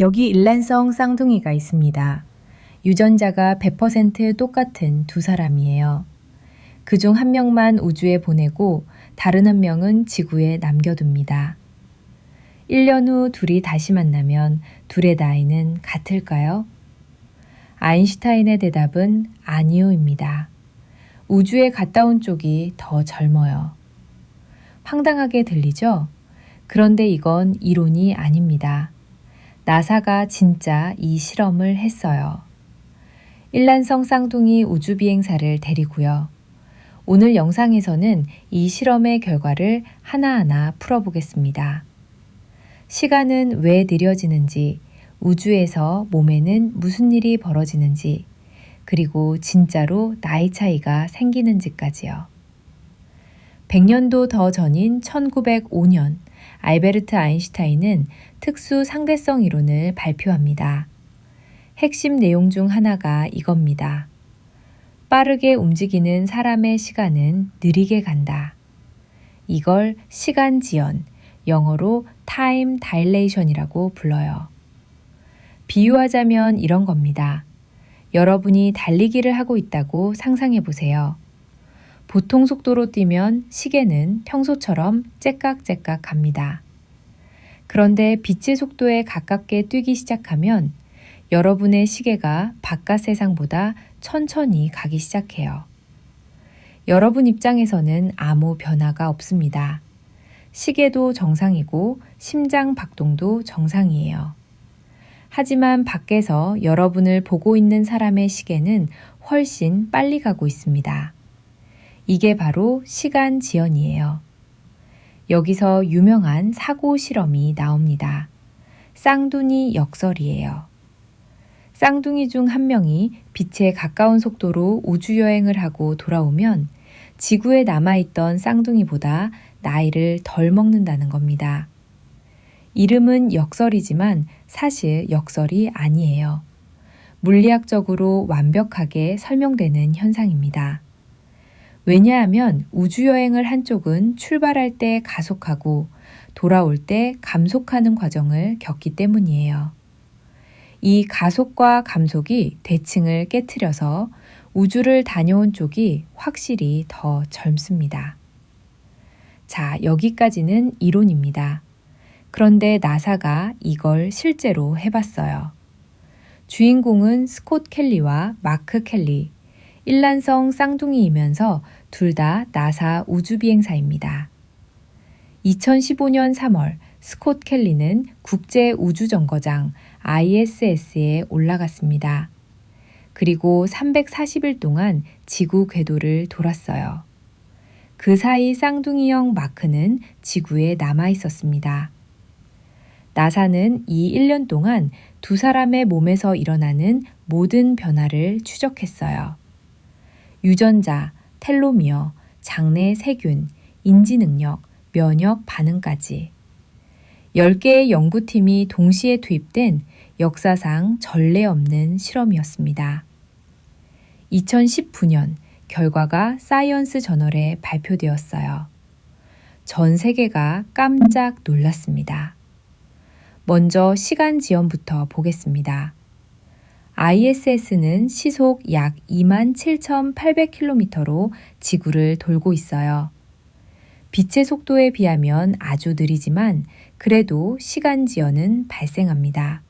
여기 일란성 쌍둥이가 있습니다. 유전자가 100% 똑같은 두 사람이에요. 그중 한 명만 우주에 보내고 다른 한 명은 지구에 남겨둡니다. 1년 후 둘이 다시 만나면 둘의 나이는 같을까요? 아인슈타인의 대답은 아니요입니다. 우주에 갔다 온 쪽이 더 젊어요. 황당하게 들리죠? 그런데 이건 이론이 아닙니다. 나사가 진짜 이 실험을 했어요. 일란성 쌍둥이 우주비행사를 데리고요. 오늘 영상에서는 이 실험의 결과를 하나하나 풀어보겠습니다. 시간은 왜 느려지는지, 우주에서 몸에는 무슨 일이 벌어지는지, 그리고 진짜로 나이 차이가 생기는지까지요. 100년도 더 전인 1905년, 알베르트 아인슈타인은 특수 상대성 이론을 발표합니다. 핵심 내용 중 하나가 이겁니다. 빠르게 움직이는 사람의 시간은 느리게 간다. 이걸 시간 지연, 영어로 타임 다일레이션이라고 불러요. 비유하자면 이런 겁니다. 여러분이 달리기를 하고 있다고 상상해 보세요. 보통 속도로 뛰면 시계는 평소처럼 째깍째깍 갑니다. 그런데 빛의 속도에 가깝게 뛰기 시작하면 여러분의 시계가 바깥 세상보다 천천히 가기 시작해요. 여러분 입장에서는 아무 변화가 없습니다. 시계도 정상이고 심장 박동도 정상이에요. 하지만 밖에서 여러분을 보고 있는 사람의 시계는 훨씬 빨리 가고 있습니다. 이게 바로 시간 지연이에요. 여기서 유명한 사고 실험이 나옵니다. 쌍둥이 역설이에요. 쌍둥이 중 한 명이 빛에 가까운 속도로 우주여행을 하고 돌아오면 지구에 남아있던 쌍둥이보다 나이를 덜 먹는다는 겁니다. 이름은 역설이지만 사실 역설이 아니에요. 물리학적으로 완벽하게 설명되는 현상입니다. 왜냐하면 우주여행을 한 쪽은 출발할 때 가속하고 돌아올 때 감속하는 과정을 겪기 때문이에요. 이 가속과 감속이 대칭을 깨트려서 우주를 다녀온 쪽이 확실히 더 젊습니다. 자, 여기까지는 이론입니다. 그런데 나사가 이걸 실제로 해봤어요. 주인공은 스콧 켈리와 마크 켈리, 일란성 쌍둥이이면서 둘 다 나사 우주비행사입니다. 2015년 3월 스콧 켈리는 국제우주정거장 ISS에 올라갔습니다. 그리고 340일 동안 지구 궤도를 돌았어요. 그 사이 쌍둥이형 마크는 지구에 남아 있었습니다. 나사는 이 1년 동안 두 사람의 몸에서 일어나는 모든 변화를 추적했어요. 유전자, 텔로미어, 장내 세균, 인지능력, 면역 반응까지 10개의 연구팀이 동시에 투입된 역사상 전례 없는 실험이었습니다. 2019년 결과가 사이언스 저널에 발표되었어요. 전 세계가 깜짝 놀랐습니다. 먼저 시간 지연부터 보겠습니다. ISS는 시속 약 27,800km로 지구를 돌고 있어요. 빛의 속도에 비하면 아주 느리지만 그래도 시간 지연은 발생합니다.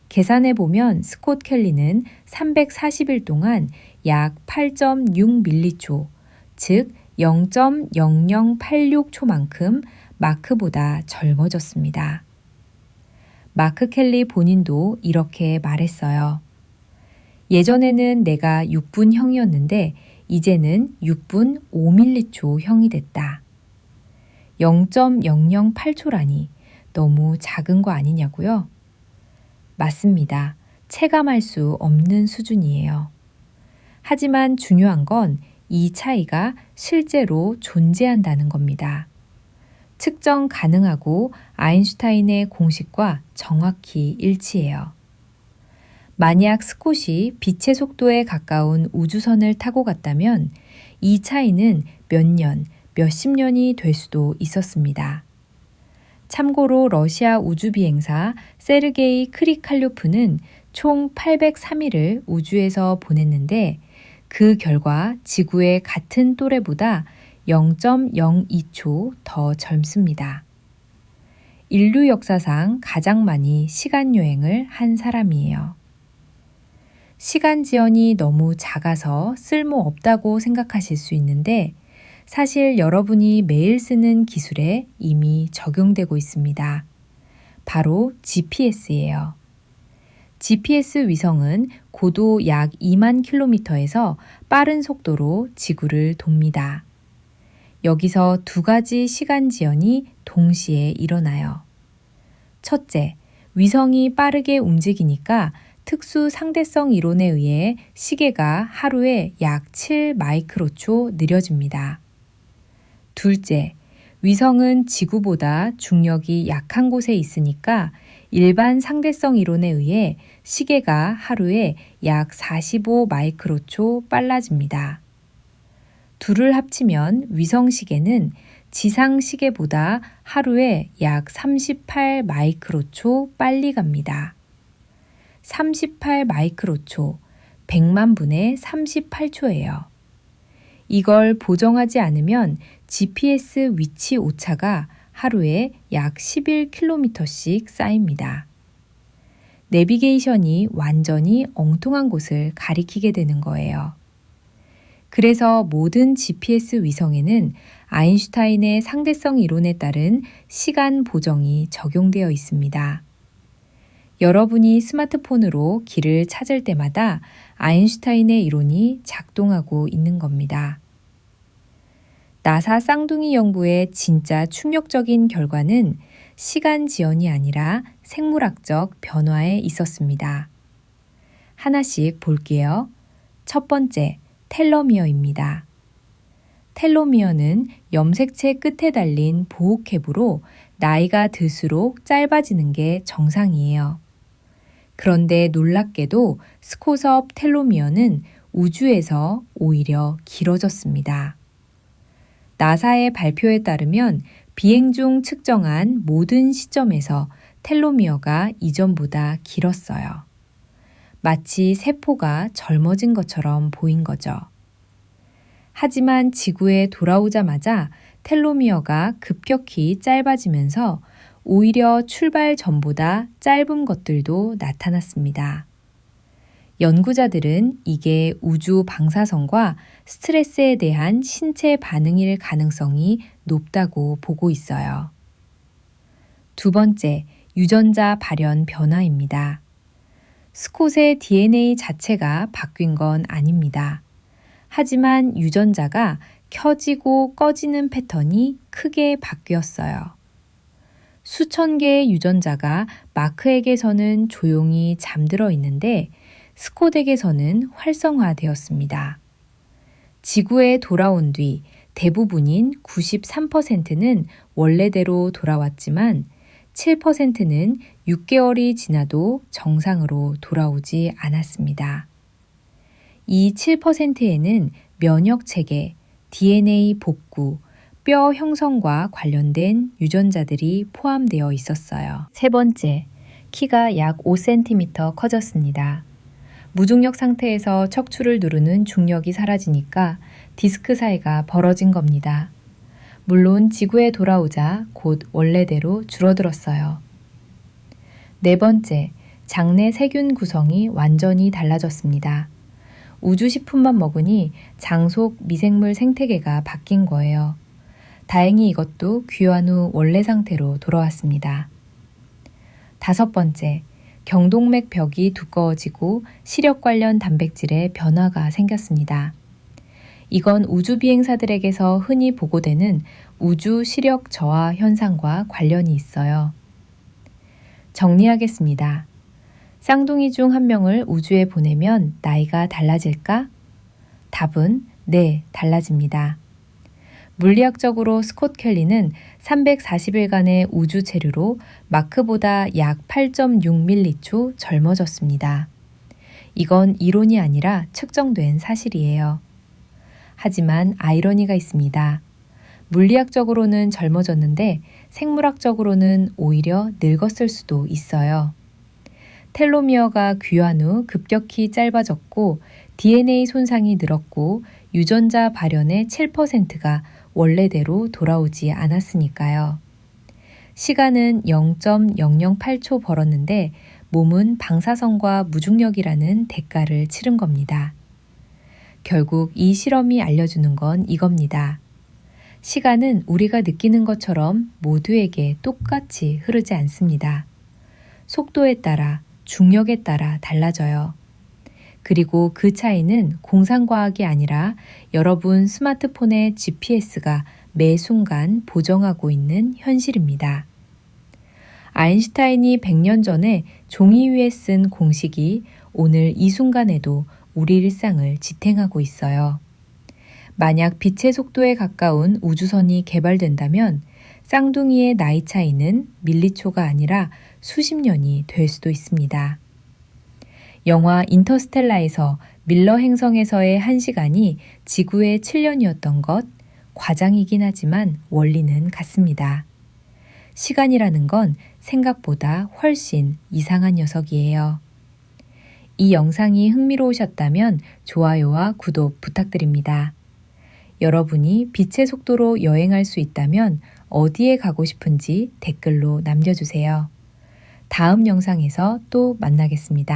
계산해보면 스콧 켈리는 340일 동안 약 8.6밀리초, 즉 0.0086초만큼 마크보다 젊어졌습니다. 마크 켈리 본인도 이렇게 말했어요. 예전에는 내가 6분 형이었는데 이제는 6분 5밀리초 형이 됐다. 0.008초라니 너무 작은 거 아니냐고요? 맞습니다. 체감할 수 없는 수준이에요. 하지만 중요한 건 이 차이가 실제로 존재한다는 겁니다. 측정 가능하고 아인슈타인의 공식과 정확히 일치해요. 만약 스콧이 빛의 속도에 가까운 우주선을 타고 갔다면 이 차이는 몇 년, 몇십 년이 될 수도 있었습니다. 참고로 러시아 우주비행사 세르게이 크리칼료프는 총 803일을 우주에서 보냈는데 그 결과 지구의 같은 또래보다 0.02초 더 젊습니다. 인류 역사상 가장 많이 시간여행을 한 사람이에요. 시간 지연이 너무 작아서 쓸모없다고 생각하실 수 있는데 사실 여러분이 매일 쓰는 기술에 이미 적용되고 있습니다. 바로 GPS예요. GPS 위성은 고도 약 2만 킬로미터에서 빠른 속도로 지구를 돕니다. 여기서 두 가지 시간 지연이 동시에 일어나요. 첫째, 위성이 빠르게 움직이니까 특수 상대성 이론에 의해 시계가 하루에 약 7 마이크로초 느려집니다. 둘째, 위성은 지구보다 중력이 약한 곳에 있으니까 일반 상대성 이론에 의해 시계가 하루에 약 45 마이크로초 빨라집니다. 둘을 합치면 위성 시계는 지상 시계보다 하루에 약 38 마이크로초 빨리 갑니다. 38 마이크로초, 100만 분의 38초예요. 이걸 보정하지 않으면 GPS 위치 오차가 하루에 약 11km씩 쌓입니다. 내비게이션이 완전히 엉뚱한 곳을 가리키게 되는 거예요. 그래서 모든 GPS 위성에는 아인슈타인의 상대성 이론에 따른 시간 보정이 적용되어 있습니다. 여러분이 스마트폰으로 길을 찾을 때마다 아인슈타인의 이론이 작동하고 있는 겁니다. 나사 쌍둥이 연구의 진짜 충격적인 결과는 시간 지연이 아니라 생물학적 변화에 있었습니다. 하나씩 볼게요. 첫 번째, 텔로미어입니다. 텔로미어는 염색체 끝에 달린 보호캡으로 나이가 들수록 짧아지는 게 정상이에요. 그런데 놀랍게도 스코섭 텔로미어는 우주에서 오히려 길어졌습니다. 나사의 발표에 따르면 비행 중 측정한 모든 시점에서 텔로미어가 이전보다 길었어요. 마치 세포가 젊어진 것처럼 보인 거죠. 하지만 지구에 돌아오자마자 텔로미어가 급격히 짧아지면서 오히려 출발 전보다 짧은 것들도 나타났습니다. 연구자들은 이게 우주 방사선과 스트레스에 대한 신체 반응일 가능성이 높다고 보고 있어요. 두 번째, 유전자 발현 변화입니다. 스콧의 DNA 자체가 바뀐 건 아닙니다. 하지만 유전자가 켜지고 꺼지는 패턴이 크게 바뀌었어요. 수천 개의 유전자가 마크에게서는 조용히 잠들어 있는데 스콧에게서는 활성화되었습니다. 지구에 돌아온 뒤 대부분인 93%는 원래대로 돌아왔지만 7%는 6개월이 지나도 정상으로 돌아오지 않았습니다. 이 7%에는 면역 체계, DNA 복구, 뼈 형성과 관련된 유전자들이 포함되어 있었어요. 세 번째, 키가 약 5cm 커졌습니다. 무중력 상태에서 척추를 누르는 중력이 사라지니까 디스크 사이가 벌어진 겁니다. 물론 지구에 돌아오자 곧 원래대로 줄어들었어요. 네 번째, 장내 세균 구성이 완전히 달라졌습니다. 우주식품만 먹으니 장속 미생물 생태계가 바뀐 거예요. 다행히 이것도 귀환 후 원래 상태로 돌아왔습니다. 다섯 번째, 경동맥 벽이 두꺼워지고 시력 관련 단백질에 변화가 생겼습니다. 이건 우주 비행사들에게서 흔히 보고되는 우주 시력 저하 현상과 관련이 있어요. 정리하겠습니다. 쌍둥이 중 한 명을 우주에 보내면 나이가 달라질까? 답은 네, 달라집니다. 물리학적으로 스콧 켈리는 340일간의 우주 체류로 마크보다 약 8.6m초 젊어졌습니다. 이건 이론이 아니라 측정된 사실이에요. 하지만 아이러니가 있습니다. 물리학적으로는 젊어졌는데 생물학적으로는 오히려 늙었을 수도 있어요. 텔로미어가 귀환 후 급격히 짧아졌고 DNA 손상이 늘었고 유전자 발현의 7%가 원래대로 돌아오지 않았으니까요. 시간은 0.008초 벌었는데 몸은 방사선과 무중력이라는 대가를 치른 겁니다. 결국 이 실험이 알려주는 건 이겁니다. 시간은 우리가 느끼는 것처럼 모두에게 똑같이 흐르지 않습니다. 속도에 따라, 중력에 따라 달라져요. 그리고 그 차이는 공상과학이 아니라 여러분 스마트폰의 GPS가 매 순간 보정하고 있는 현실입니다. 아인슈타인이 100년 전에 종이 위에 쓴 공식이 오늘 이 순간에도 우리 일상을 지탱하고 있어요. 만약 빛의 속도에 가까운 우주선이 개발된다면 쌍둥이의 나이 차이는 밀리초가 아니라 수십 년이 될 수도 있습니다. 영화 인터스텔라에서 밀러 행성에서의 1시간이 지구의 7년이었던 것, 과장이긴 하지만 원리는 같습니다. 시간이라는 건 생각보다 훨씬 이상한 녀석이에요. 이 영상이 흥미로우셨다면 좋아요와 구독 부탁드립니다. 여러분이 빛의 속도로 여행할 수 있다면 어디에 가고 싶은지 댓글로 남겨주세요. 다음 영상에서 또 만나겠습니다.